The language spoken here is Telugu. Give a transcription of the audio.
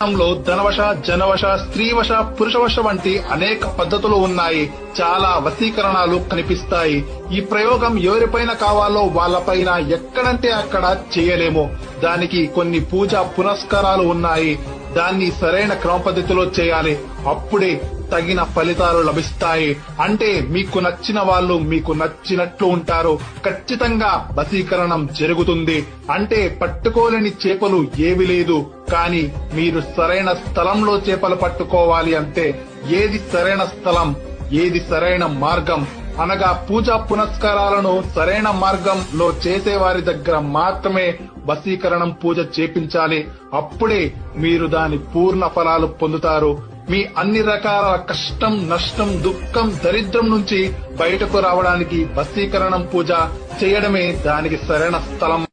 లో ధనవశ, జనవశ, స్త్రీవశ, పురుషవశ వంటి అనేక పద్ధతులు ఉన్నాయి. చాలా వశీకరణాలు కనిపిస్తాయి. ఈ ప్రయోగం ఎవరిపైన కావాలో వాళ్ళపైన ఎక్కడంటే అక్కడ చేయలేము. దానికి కొన్ని పూజా పునస్కారాలు ఉన్నాయి. దాన్ని సరైన క్రమ పద్ధతిలో చేయాలి. అప్పుడే తగిన ఫలితాలు లభిస్తాయి. అంటే మీకు నచ్చిన వాళ్ళు మీకు నచ్చినట్లు ఉంటారు. ఖచ్చితంగా వశీకరణం జరుగుతుంది. అంటే పట్టుకోలేని చేపలు ఏవి లేదు. కానీ మీరు సరైన స్థలంలో చేపలు పట్టుకోవాలి. అంటే ఏది సరైన స్థలం, ఏది సరైన మార్గం అనగా పూజా పునస్కారాలను సరైన మార్గంలో చేసేవారి దగ్గర మాత్రమే వశీకరణం పూజ చేపించాలి. అప్పుడే మీరు దాని పూర్ణ ఫలాలు పొందుతారు. మీ అన్ని రకాల కష్టం, నష్టం, దుఃఖం, దరిద్రం నుంచి బయటకు రావడానికి వశీకరణం పూజ చేయడమే దానికి సరైన స్థలం